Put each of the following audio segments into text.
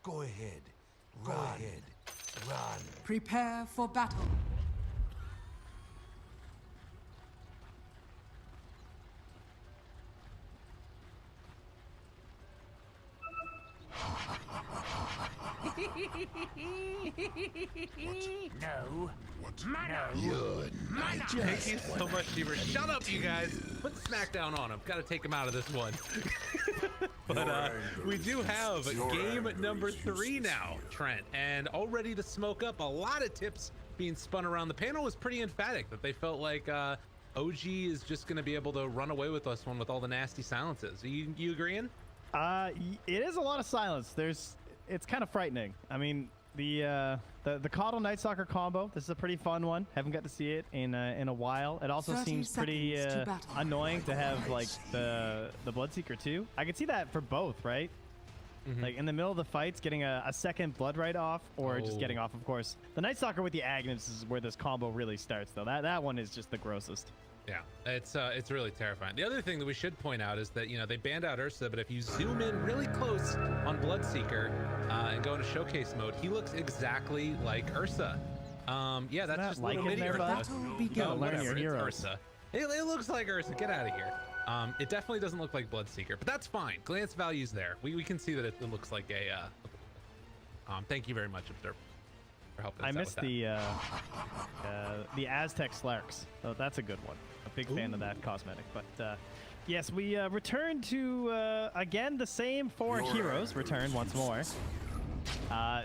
Go ahead. Go ahead. Run. Prepare for battle. No. Thank you so much, Cheever. Shut up, you guys. Put Smackdown on him. Got to take him out of this one. But we do have game number 3 now, Trent, and all ready to smoke up. A lot of tips being spun around. The panel was pretty emphatic that they felt like OG is just going to be able to run away with this one with all the nasty silences. You agreeing? It is a lot of silence. It's kind of frightening. I mean, the Coddle Night Stalker combo. This is a pretty fun one. Haven't got to see it in a while. It also seems pretty annoying to have like the Bloodseeker too. I could see that for both, right? Like in the middle of the fights, getting a second blood right off, or just getting off, of course. The Night Stalker with the Agnes is where this combo really starts, though. That one is just the grossest. Yeah, it's really terrifying. The other thing that we should point out is that, you know, they banned out Ursa, but if you zoom in really close on Bloodseeker and go into showcase mode, he looks exactly like Ursa. Yeah, that's just like little it there, Ursa. Oh, learn your It's heroes. Ursa. It looks like Ursa. Get out of here. It definitely doesn't look like Bloodseeker, but that's fine. Glance value's there. We can see that it looks like a. Thank you very much, Observer, for helping us I out missed with the Aztec Slarks. Oh, that's a good one. A big fan of that cosmetic. But yes, we return to again the same 4 heroes. Return once more.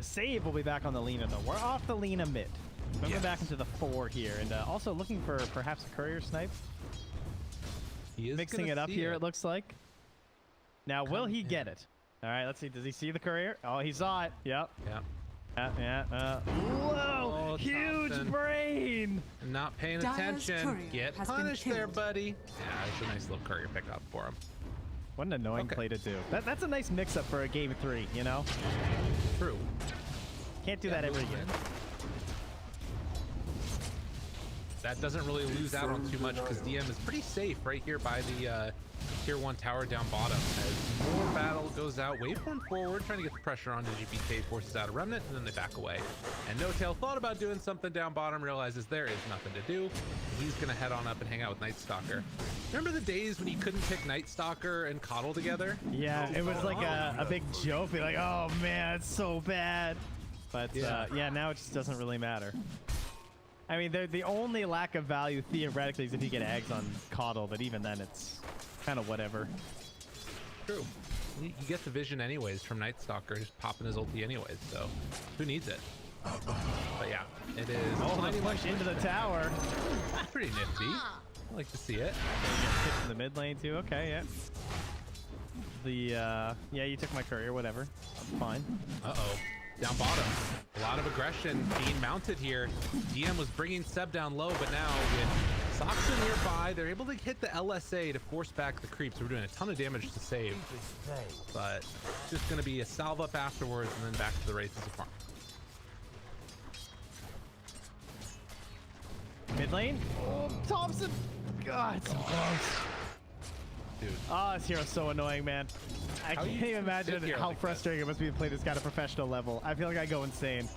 Save will be back on the Lina though. We're off the Lina mid. Moving back into the 4 here, and also looking for perhaps a courier snipe. He is mixing it up here. It looks like. Now, will he get it? All right, let's see. Does he see the courier? Oh, he saw it. Yep. Yeah. Whoa! Huge Topson. Brain! Not paying Dyer's attention. courier Get has been punished there, killed. buddy. Yeah, it's a nice little courier pickup for him. What an annoying play to do. That's a nice mix-up for a game 3, you know? True. Can't do that every game. That doesn't really lose out on too much because DM is pretty safe right here by the tier 1 tower down bottom. As more battle goes out, waveform forward, trying to get the pressure on GBK, forces out a remnant, and then they back away. And No Tail thought about doing something down bottom, realizes there is nothing to do. He's gonna head on up and hang out with Night Stalker. Remember the days when you couldn't pick Night Stalker and Coddle together? Yeah, it was like a big joke. Be like, oh man, it's so bad. But yeah, now it just doesn't really matter. I mean, the only lack of value theoretically is if you get eggs on Coddle, but even then it's kind of whatever. True. You get the vision anyways from Night Stalker, just popping his ulti anyways, so who needs it? But yeah, it is. Oh, the push into the tower. Pretty nifty. I like to see it. Hit in the mid lane too. Okay, yeah. Yeah, you took my courier, whatever. That's fine. Uh-oh. Down bottom. A lot of aggression being mounted here. DM was bringing Seb down low, but now with Saksa nearby, they're able to hit the LSA to force back the creeps. We're doing a ton of damage to save, but it's just going to be a salve up afterwards and then back to the races of farm. Mid lane. Oh, Topson. God, it's so close. Dude. Oh, this hero's so annoying, man. I can't even imagine how frustrating it must be to play this guy at a professional level. I feel like I go insane.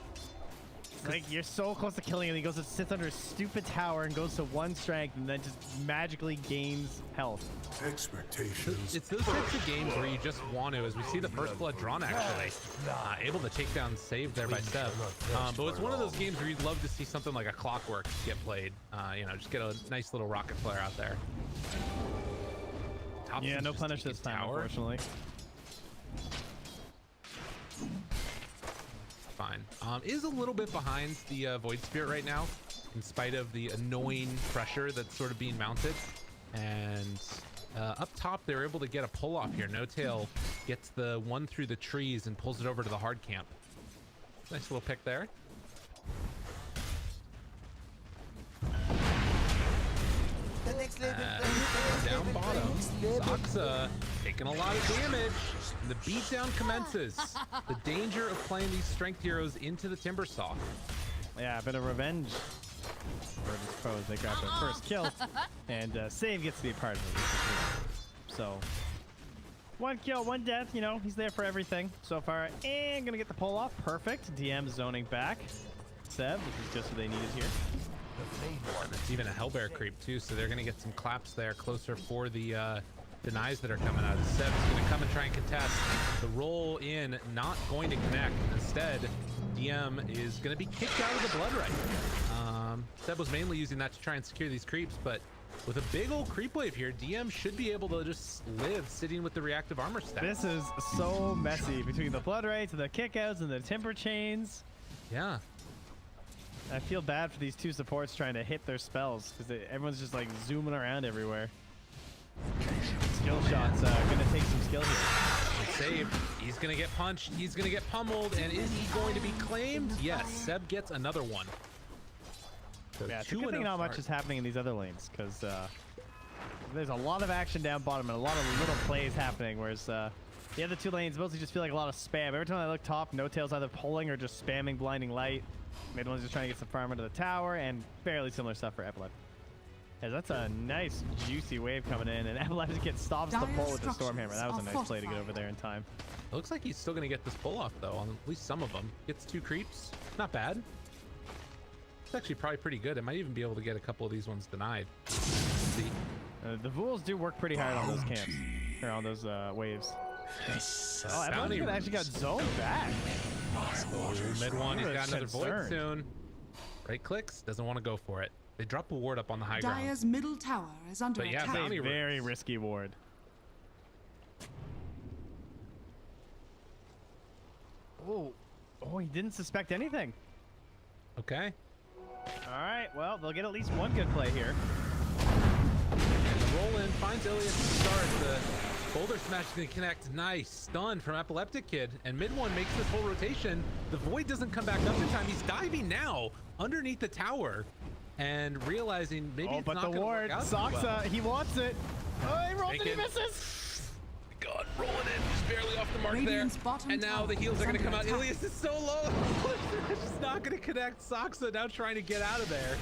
It's like you're so close to killing him. He goes and sits under a stupid tower and goes to 1 strength and then just magically gains health. Expectations. It's those types of games where you just want to, as we see the first blood drawn actually, able to take down save there by Seb. But it's one of those games where you'd love to see something like a Clockwork get played. You know, just get a nice little rocket flare out there. Topson's Yeah, no just punish this taking time, tower. unfortunately. Fine. Is a little bit behind the Void Spirit right now, in spite of the annoying pressure that's sort of being mounted. And up top, they're able to get a pull off here. No Tail gets the one through the trees and pulls it over to the hard camp. Nice little pick there. Down bottom, Saksa taking a lot of damage. And the beatdown commences. The danger of playing these strength heroes into the Timbersaw. Yeah, a bit of revenge for his pros. They grab their first kill, and Save gets to be a part of it. So, 1 kill, 1 death. You know, he's there for everything so far. And gonna get the pull off. Perfect. DM zoning back. Seb, this is just what they needed here. It's even a Hellbear creep too, so they're gonna get some claps there closer for the denies that are coming out. Seb's gonna come and try and contest. The roll in, not going to connect. Instead, DM is gonna be kicked out of the blood right. Seb was mainly using that to try and secure these creeps, but with a big old creep wave here, DM should be able to just live sitting with the reactive armor stack. This is so messy between the blood rates and the kickouts and the timber chains. Yeah. I feel bad for these two supports trying to hit their spells because everyone's just like zooming around everywhere. Skill shots gonna take some skill here. Save. He's gonna get punched. He's gonna get pummeled. And is he going to be claimed? Yes. Seb gets another one. So Yeah, it's a good thing not much is happening in these other lanes because there's a lot of action down bottom and a lot of little plays happening. Whereas the other two lanes mostly just feel like a lot of spam. Every time I look top, No Tail's either pulling or just spamming Blinding Light. Mid one's just trying to get some farm into the tower, and fairly similar stuff for Epileptic. Yeah, that's a nice, juicy wave coming in, and Epileptic stops the pull with the Stormhammer. That was a nice play to get over there in time. It looks like he's still going to get this pull off, though, on at least some of them. Gets 2 creeps. Not bad. It's actually probably pretty good. It might even be able to get a couple of these ones denied. Let's see. The Vools do work pretty hard on those camps, or on those waves. Oh, Epileptic actually got zoned back. Oh, mid one, he's got another void soon. Right clicks, doesn't want to go for it. They drop a ward up on the high ground. Dire's middle tower is under attack. That's a very risky ward. Oh, he didn't suspect anything. Okay. All right, well, they'll get at least one good play here. And the roll in finds illias to start. The boulder smash is going to connect. Nice stun from Epileptic Kid. And mid one makes this whole rotation. The void doesn't come back up in time. He's diving now underneath the tower and realizing maybe it's not going to work out. Saksa, well. he wants it. Oh, he rolls and he misses. God, rolling in, just barely off the mark Radiant's there. bottom And now tower the heals are going to come out. attack. illias is so low. It's just not going to connect. Saksa now trying to get out of there.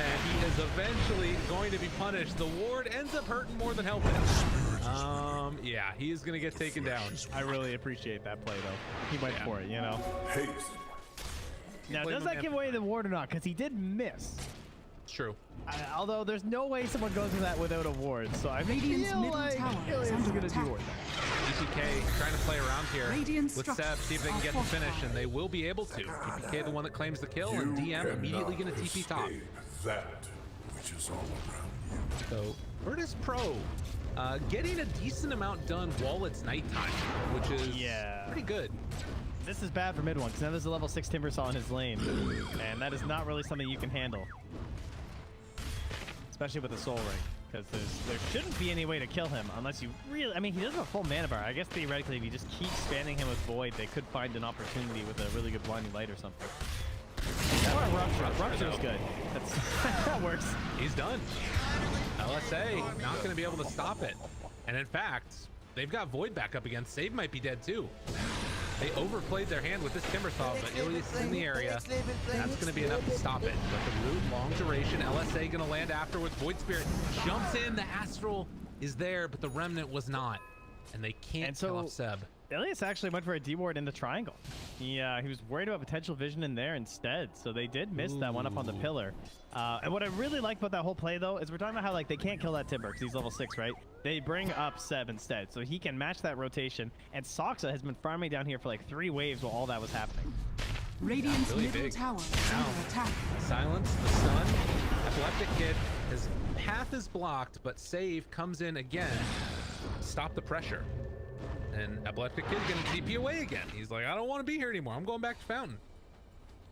And he is eventually going to be punished. The ward ends up hurting more than helping. Yeah, he is going to get taken down. I really appreciate that play, though. He went for it, you know. Haste. Now, does that give away the ward or not? Because he did miss. It's true. Although there's no way someone goes through that without a ward, so I Radiant's feel middle like tower is Illias is under going to attack. do ward. GPK trying to play around here Radiant with Seb, see if they can get the finish, and they will be able to. GPK the one that claims the kill, and DM immediately going to TP top. That which is all around you. So Virtus Pro getting a decent amount done while it's nighttime, which is pretty good. This is bad for mid one, because now there's a level 6 Timbersaw in his lane, and that is not really something you can handle. Especially with the Soul Ring, because there shouldn't be any way to kill him unless you really... I mean, he doesn't have a full mana bar. I guess theoretically, if you just keep spamming him with Void, they could find an opportunity with a really good Blinding Light or something. Or Rupture's good. That works. He's done. LSA not going to be able to stop it. And in fact, they've got Void back up again. Save might be dead too. They overplayed their hand with this Timbersaw, but illias is in the area. That's going to be enough to stop it. But the root, long duration, LSA going to land afterwards. Void Spirit jumps in. The Astral is there, but the Remnant was not. And they can't kill off Seb. illias actually went for a D-ward in the triangle. He was worried about potential vision in there instead, so they did miss that one up on the pillar. And what I really like about that whole play, though, is we're talking about how like they can't kill that Timber because he's level 6, right? They bring up Seb instead, so he can match that rotation. And Saksa has been farming down here for like 3 waves while all that was happening. Radiant's really middle big. tower is Now, under attack. Silence, the stun, Epileptic Kid, his path is blocked, but Save comes in again, stop the pressure. And Epileptic Kid gonna TP away again. He's like, I don't want to be here anymore. I'm going back to Fountain.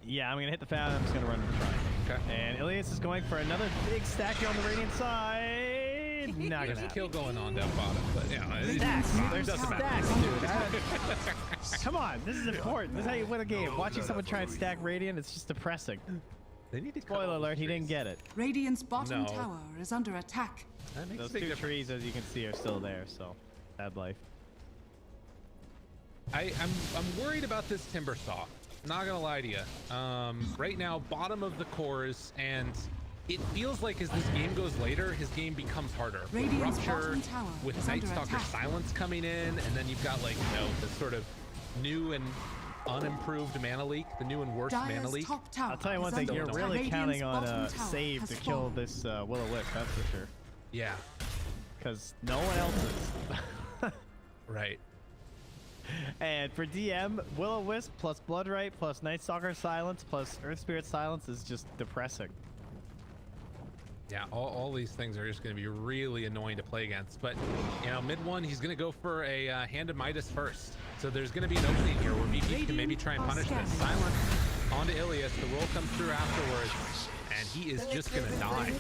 Yeah, I'm gonna hit the fountain. I'm just gonna run to the triangle. Okay. And illias is going for another big stack here on the Radiant side. Not There's gonna a kill happen. going on down bottom, but yeah, Stacks. There's doesn't matter. stacks, dude. Come on, this is important. This is how you win a game. Watching someone try and stack Radiant, it's just depressing. They need to Spoiler alert, he didn't get it. Radiant's bottom No. tower is under attack. That makes Those a big 2 difference. trees, as you can see, are still there, so bad life. I'm worried about this Timbersaw. Not gonna lie to you. Right now, bottom of the cores, and it feels like as this game goes later, his game becomes harder. With Radiant's Rupture, bottom tower with is Night under Stalker attack. Silence coming in, and then you've got like, you know, the sort of new and unimproved mana leak, the new and worse mana Dyer's leak. top tower I'll tell you one is thing, under you're attack. really Radiant's counting on bottom tower save has to kill fallen. this Will-O-Wisp, that's for sure. Yeah, Because no one else is. right. And for DM, Will-O-Wisp plus Bloodright plus Night Stalker Silence plus Earth Spirit Silence is just depressing. Yeah, all these things are just going to be really annoying to play against. But, you know, mid one, he's going to go for a Hand of Midas first. So there's going to be an opening here where VP can maybe try and punish this. Silence onto Illias. The roll comes through afterwards, and he is just going to die.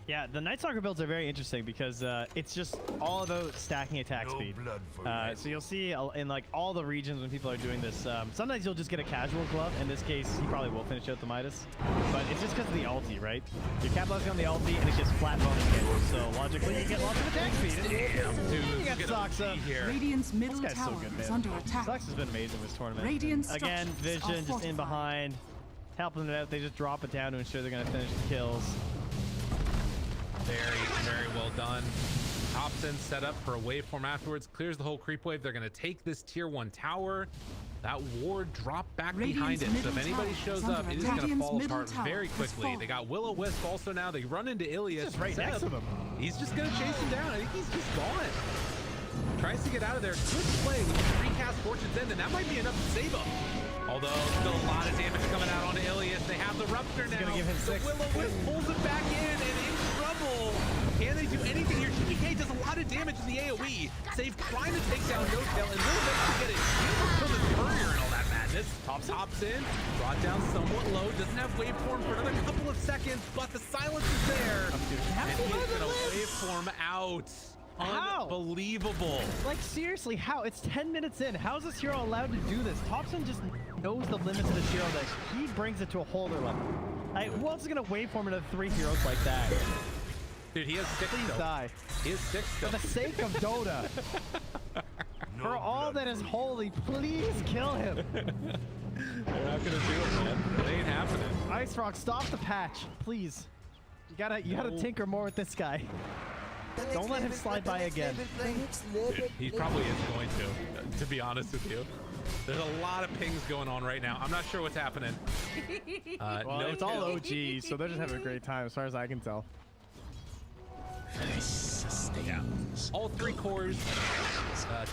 Yeah, the Night Stalker builds are very interesting because it's just all about stacking attack No speed. blood for red. So you'll see in like all the regions when people are doing this, sometimes you'll just get a casual glove. In this case, he probably will finish out the Midas. But it's just because of the ulti, right? You're capitalizing on the ulti and it gets flat bonus damage. So logically, you get lots of attack speed. Damn, dude. You got look at Saksa. OG here. Radiant's middle This guy's so tower good, is man. under attack. Sux has been amazing this tournament. Radiant Again, structures are Vision just in fortified. behind, helping it out. They just drop it down to ensure they're going to finish the kills. Very well done. Topson set up for a waveform afterwards, clears the whole creep wave. They're going to take this tier 1 tower. That ward dropped back behind it. So if anybody shows up, it is going to fall apart very quickly. They got Will-O-Wisp also now. They run into Illias. Just right next to them. He's just going to chase him down. I think he's just gone. Tries to get out of there. Good play with the recast Fortune's End, and that might be enough to save him. Although still a lot of damage coming out onto Illias. They have the Rupture now. Gonna give him 6. The Will-O-Wisp pulls it back in and in trouble. Can they do anything here? GPK does a lot of damage in the AoE. Save trying to take down No-Tail and will eventually get it. Kill the courier and all that madness. Topson brought down somewhat low. Doesn't have waveform for another couple of seconds, but the silence is there. And he's gonna waveform out. How? Unbelievable. Like, seriously, how? It's 10 minutes in. How is this hero allowed to do this? Topson just knows the limits of this hero deck. He brings it to a whole other level. Like, who else is going to waveform into 3 heroes like that? Dude, he has 6 Please still. die. He has 6 still. For the sake of Dota. No For all blood that is for holy, please kill him. They're not gonna do it, man. It ain't happening. Ice Rock, stop the patch, please. You gotta tinker more with this guy. Don't let him slide by again. Dude, he probably is going to be honest with you. There's a lot of pings going on right now. I'm not sure what's happening. Well, it's all OG, so they're just having a great time as far as I can tell. Yeah. All 3 cores,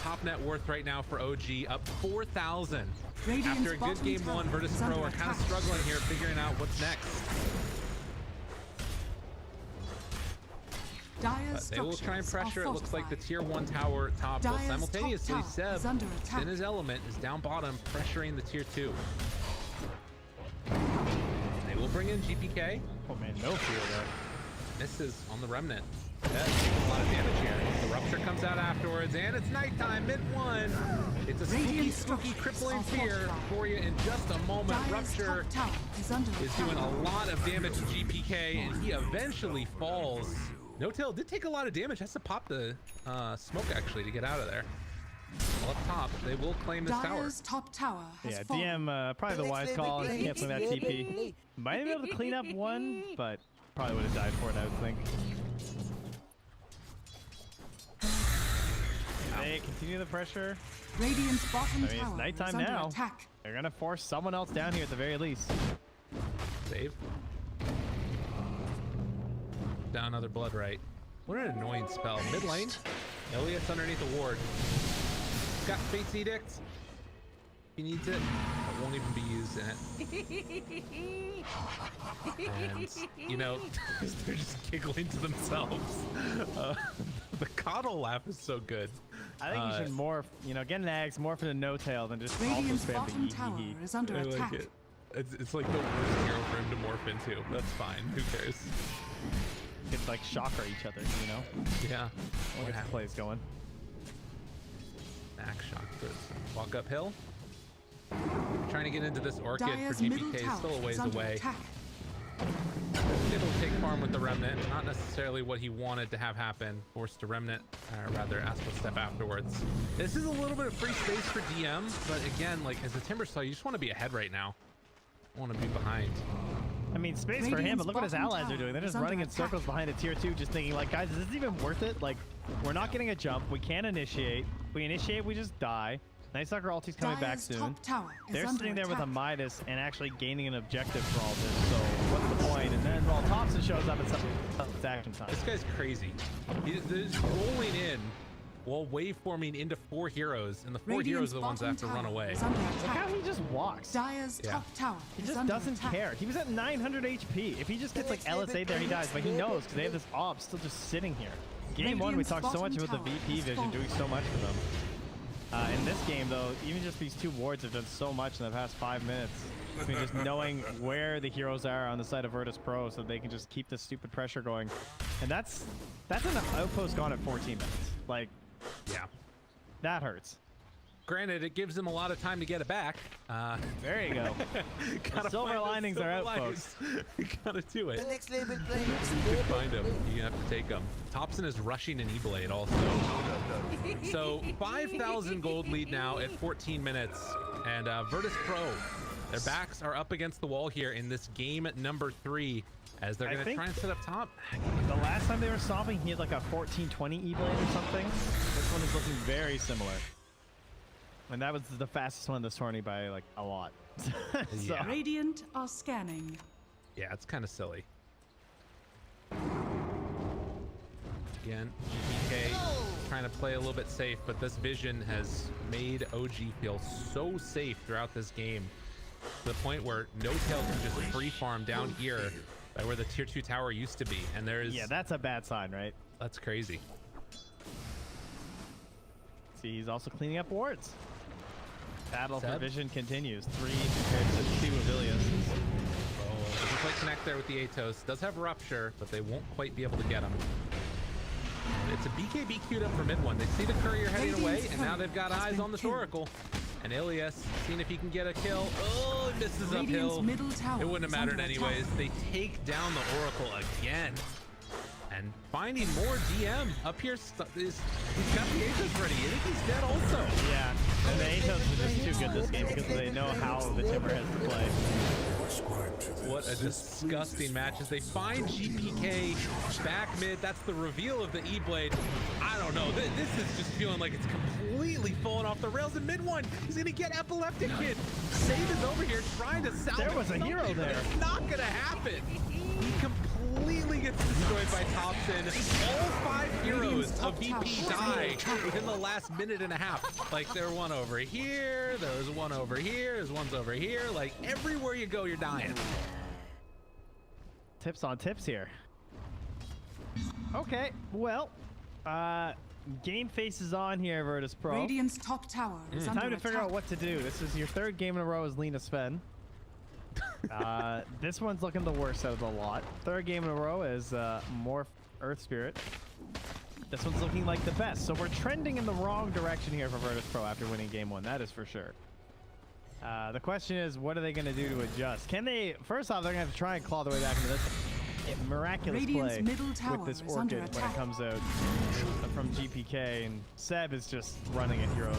top net worth right now for OG, up 4,000. Radiant's After a good bottom game tower 1, Virtus is Pro under are kind of attack. struggling here, figuring out what's next. Dyer's They will try and structures pressure. are It looks like the fortified. tier 1 tower top will Dyer's top simultaneously tower Seb is under attack. in his element is down bottom, pressuring the tier 2. They will bring in GPK. Oh man, no fear there. Misses on the remnant. That takes a lot of damage here. The Rupture comes out afterwards, and it's nighttime, mid 1. It's a spooky, Radiant spooky, structures crippling are fear fortified. for you in just a moment. Dyer's Rupture top tower is under is attack. doing a lot of damage to GPK, and he eventually falls. No-Tail did take a lot of damage. Has to pop the smoke, actually, to get out of there. Well, up top, they will claim this tower. Dyer's top tower has Yeah, fallen. DM, probably the wise call, canceling that TP. Might have been able to clean up one, but probably would have died for it, I would think. They continue the pressure. Radiant's bottom I mean, it's tower nighttime is under now. attack. They're gonna force someone else down here at the very least. Save. Down another blood right. What an annoying spell. Mid lane. Illias underneath the ward. He's got Fate's Edict. He needs it. It won't even be used in it. And, you know, they're just giggling to themselves. The coddle laugh is so good. I think you should morph, you know, get an axe, morph into no-tail, then just also Radiant's spam the bottom tower hee. is under I attack. like it. It's like the worst hero for him to morph into. That's fine. Who cares? It's like shocker each other, you know? Yeah. We'll get the plays going. Max shock throws. Walk uphill. Trying to get into this orchid Dyer's for middle GPK, tower still a ways is under away. attack. Able to take farm with the remnant, not necessarily what he wanted to have happen. Forced to remnant, or rather Astral Step afterwards. This is a little bit of free space for DM, but again, like as a Timber Saw, you just want to be ahead right now. I want to be behind. I mean, space for him, but look what his allies are doing. They're just running in circles behind a tier 2, just thinking like, guys, is this even worth it? Like, we're not getting a jump. We can't initiate. We initiate, we just die. Night Stalker ulti's coming back soon. They're sitting there with a Midas and actually gaining an objective for all this. So what's the point? And then, well, Topson shows up at some action time. This guy's crazy. He's rolling in while waveforming into 4 heroes, and the 4 heroes are the ones that have to run away. Look how he just walks. Dire's top tower He just doesn't care. He was at 900 HP. If he just gets like LSA there, he dies. But he knows because they have this op still just sitting here. Game 1, we talked so much about the VP vision doing so much for them. In this game, though, even just these 2 wards have done so much in the past 5 minutes. I mean, just knowing where the heroes are on the side of Virtus Pro so they can just keep this stupid pressure going. And that's an outpost gone at 14 minutes. Like, yeah, that hurts. Granted, it gives them a lot of time to get it back. There you go. The silver linings are out, folks. Gotta do it. The next label play. You can find them. You have to take them. Topson is rushing an E-Blade also. So 5,000 gold lead now at 14 minutes. And Virtus Pro, their backs are up against the wall here in this game at number 3. As they're going to try and set up top. The last time they were stopping, he had like a 1420 E-Blade or something. This one is looking very similar. And that was the fastest one in this tourney by like a lot. So. Yeah. Radiant are scanning. Yeah, it's kind of silly. Again, GPK trying to play a little bit safe, but this vision has made OG feel so safe throughout this game to the point where No Tail can just free farm down here by where the tier 2 tower used to be. And there's... Yeah, that's a bad sign, right? That's crazy. See, he's also cleaning up wards. Battle for vision continues. 3 compared to 2 of illias. Oh, doesn't quite connect there with the Atos. Does have Rupture, but they won't quite be able to get him. It's a BKB queued up for mid one. They see the courier heading away, and now they've got eyes on the Oracle. And illias, seeing if he can get a kill. Oh, he misses uphill. It wouldn't have mattered anyways. They take down the Oracle again. And finding more DM up here. He's got the Atos ready. I think he's dead also. Yeah, and the Atos are just too good this game because they know how the Timber has to play. What a disgusting match as they find GPK back mid. That's the reveal of the E-Blade. I don't know. This is just feeling like it's completely falling off the rails in mid one. He's going to get Epileptic Kid. Save is over here trying to salvage. There was a hero there. It's not going to happen. He completely gets destroyed by Topson. All 5 heroes of VP die within the last minute and a half. Like, there was one over here, there was one over here, there's one's over here. Like, everywhere you go, you're dying. Tips on tips here. Okay, well, game face is on here, Virtus Pro. Radiant's top tower is under Time to figure attack. out what to do. This is your 3rd game in a row as Lena Sven. This one's looking the worst out of the lot. 3rd game in a row is Morph Earth Spirit. This one's looking like the best. So we're trending in the wrong direction here for Virtus Pro after winning game 1. That is for sure. The question is, what are they going to do to adjust? Can they... First off, they're going to have to try and claw their way back into this miraculous play with this Orchid when it comes out from GPK. And Seb is just running at heroes